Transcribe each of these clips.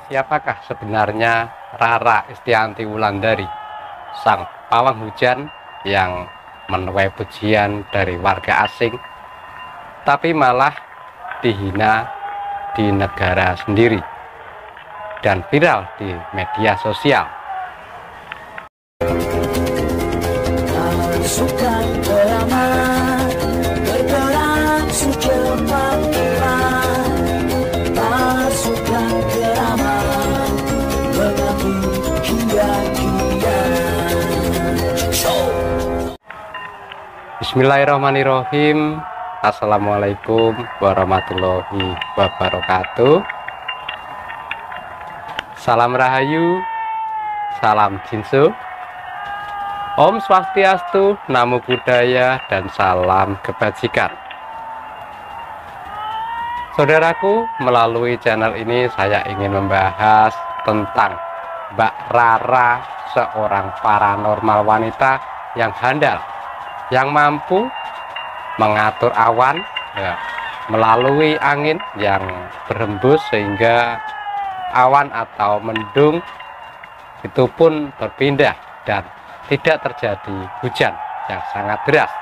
Siapakah sebenarnya Rara Estianty Wulandari, sang pawang hujan yang menuai pujian dari warga asing, tapi malah dihina di negara sendiri dan viral di media sosial? Bismillahirrahmanirrahim. Assalamualaikum warahmatullahi wabarakatuh. Salam Rahayu, salam Jinso, Om Swastiastu, Namo Buddhaya, dan salam kebajikan. Saudaraku, melalui channel ini saya ingin membahas tentang Mbak Rara, seorang paranormal wanita yang handal, yang mampu mengatur awan melalui angin yang berhembus sehingga awan atau mendung itu pun berpindah dan tidak terjadi hujan yang sangat deras.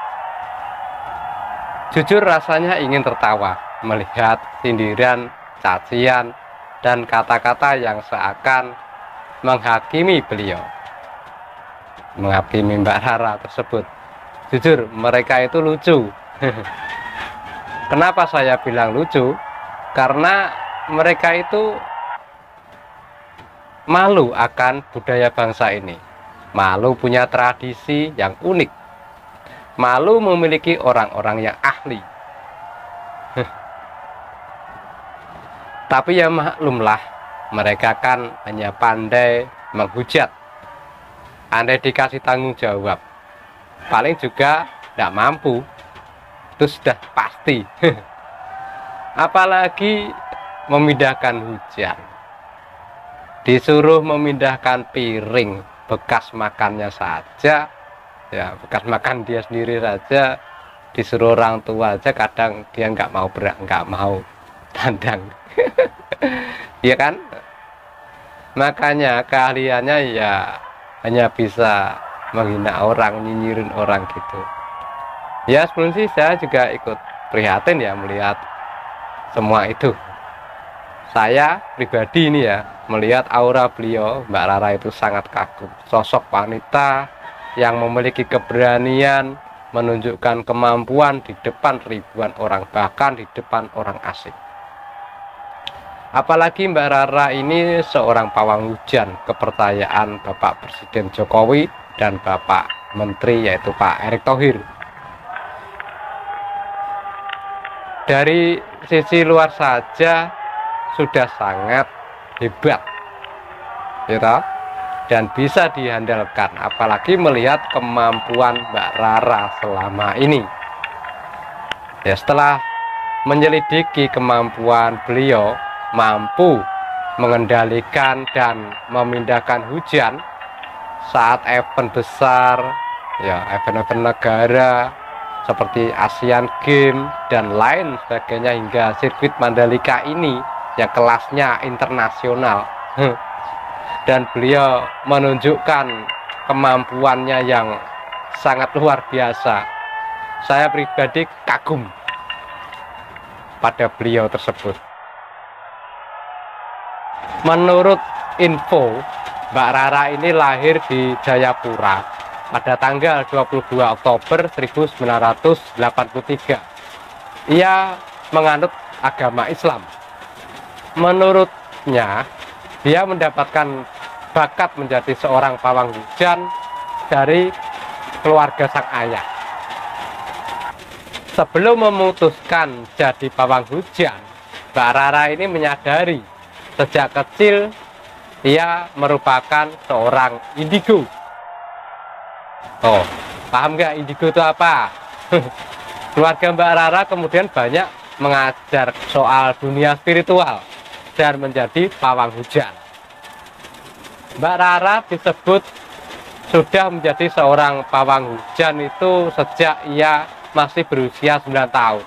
Jujur rasanya ingin tertawa melihat sindiran, cacian, dan kata-kata yang seakan menghakimi beliau, menghakimi Mbak Rara tersebut. Jujur, mereka itu lucu. Kenapa saya bilang lucu? Karena mereka itu malu akan budaya bangsa ini, malu punya tradisi yang unik, malu memiliki orang-orang yang ahli. Tapi ya maklumlah, mereka kan hanya pandai menghujat. Andai dikasih tanggung jawab, paling juga tidak mampu, itu sudah pasti. Apalagi memindahkan hujan, disuruh memindahkan piring bekas makannya saja, ya bekas makan dia sendiri saja, disuruh orang tua aja kadang dia nggak mau tandang. Ya kan, makanya keahliannya ya hanya bisa menghina orang, nyinyirin orang gitu. Ya sebelum sih saya juga ikut prihatin ya melihat semua itu. Saya pribadi ini ya melihat aura beliau, Mbak Rara, itu sangat kagum. Sosok wanita yang memiliki keberanian, menunjukkan kemampuan di depan ribuan orang, bahkan di depan orang asing. Apalagi Mbak Rara ini seorang pawang hujan kepercayaan Bapak Presiden Jokowi dan Bapak Menteri, yaitu Pak Erick Thohir. Dari sisi luar saja sudah sangat hebat, ya, dan bisa diandalkan. Apalagi melihat kemampuan Mbak Rara selama ini. Ya, setelah menyelidiki kemampuan beliau, mampu mengendalikan dan memindahkan hujan saat event besar, ya event-event negara seperti Asian Games dan lain sebagainya, hingga sirkuit Mandalika ini yang kelasnya internasional. Dan beliau menunjukkan kemampuannya yang sangat luar biasa. Saya pribadi kagum pada beliau tersebut. Menurut info, Mbak Rara ini lahir di Jayapura pada tanggal 22 Oktober 1983. Ia menganut agama Islam. Menurutnya, dia mendapatkan bakat menjadi seorang pawang hujan dari keluarga sang ayah. Sebelum memutuskan jadi pawang hujan, Mbak Rara ini menyadari sejak kecil ia merupakan seorang indigo. Oh, paham nggak indigo itu apa? Keluarga Mbak Rara kemudian banyak mengajar soal dunia spiritual dan menjadi pawang hujan. Mbak Rara disebut sudah menjadi seorang pawang hujan itu sejak ia masih berusia 9 tahun.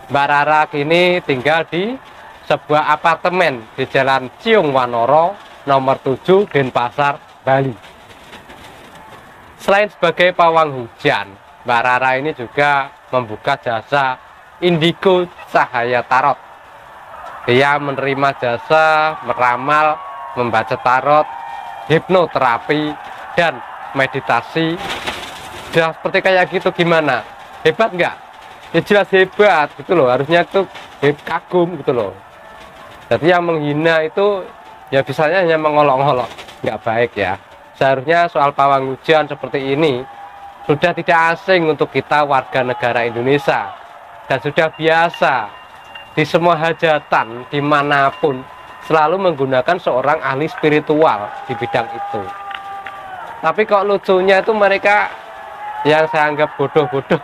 Mbak Rara kini tinggal di sebuah apartemen di Jalan Ciung Wanoro nomor 7 Denpasar, Bali. Selain sebagai pawang hujan, Mbak Rara ini juga membuka jasa indigo cahaya tarot. Dia menerima jasa meramal, membaca tarot, hipnoterapi, dan meditasi. Sudah seperti kayak gitu, gimana? Hebat nggak? Ya jelas hebat gitu loh, harusnya itu kagum gitu loh. Jadi yang menghina itu ya bisanya hanya mengolok-olok, nggak baik ya. Seharusnya soal pawang hujan seperti ini sudah tidak asing untuk kita warga negara Indonesia, dan sudah biasa di semua hajatan dimanapun selalu menggunakan seorang ahli spiritual di bidang itu. Tapi kok lucunya itu mereka yang saya anggap bodoh-bodoh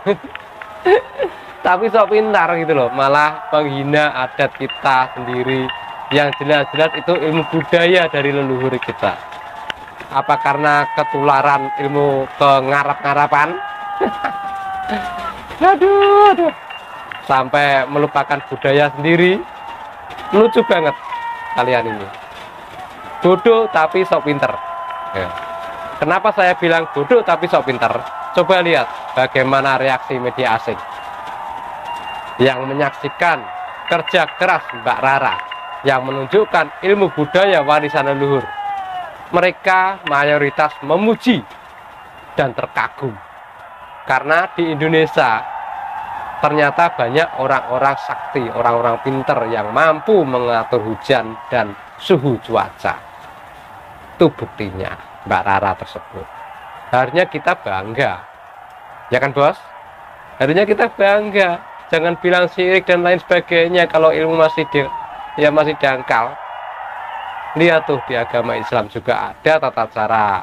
tapi sok pintar gitu loh, malah menghina adat kita sendiri yang jelas-jelas itu ilmu budaya dari leluhur kita. Apa karena ketularan ilmu kengarap-ngarapan? Aduh, sampai melupakan budaya sendiri. Lucu banget kalian ini, bodoh tapi sok pinter ya. Kenapa saya bilang bodoh tapi sok pinter? Coba lihat bagaimana reaksi media asing yang menyaksikan kerja keras Mbak Rara yang menunjukkan ilmu budaya warisan leluhur. Mereka mayoritas memuji dan terkagum karena di Indonesia ternyata banyak orang-orang sakti, orang-orang pinter yang mampu mengatur hujan dan suhu cuaca. Itu buktinya Mbak Rara tersebut. Harusnya kita bangga, ya kan bos? Harusnya kita bangga. Jangan bilang syirik dan lain sebagainya kalau ilmu masih masih dangkal. Lihat tuh, di agama Islam juga ada tata cara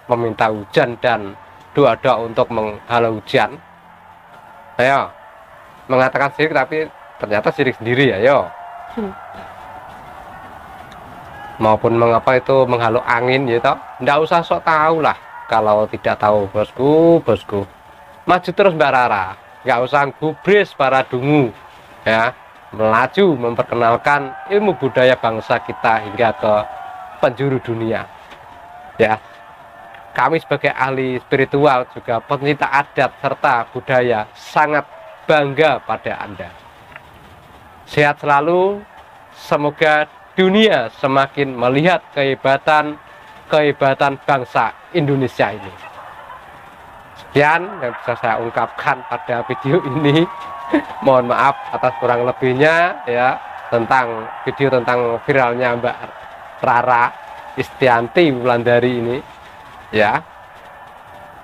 meminta hujan dan doa-doa untuk menghalau hujan. Ayo, mengatakan syirik tapi ternyata syirik sendiri, ayo. Maupun mengapa itu menghalau angin gitu, nggak usah sok tahu lah. Kalau tidak tahu bosku, maju terus Mbak Rara, nggak usah gubris para dungu ya. Melaju memperkenalkan ilmu budaya bangsa kita hingga ke penjuru dunia ya. Kami sebagai ahli spiritual juga pencinta adat serta budaya sangat bangga pada Anda. Sehat selalu, semoga dunia semakin melihat kehebatan bangsa Indonesia ini. Sekian yang bisa saya ungkapkan pada video ini. Mohon maaf atas kurang lebihnya ya, tentang video tentang viralnya Mbak Rara Istianti Wulandari ini ya.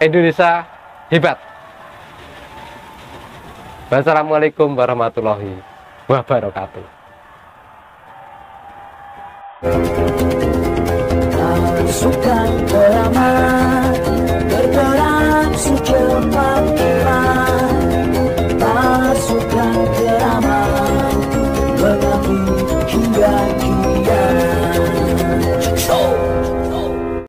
Indonesia hebat. Wassalamualaikum warahmatullahi wabarakatuh. Suka beramah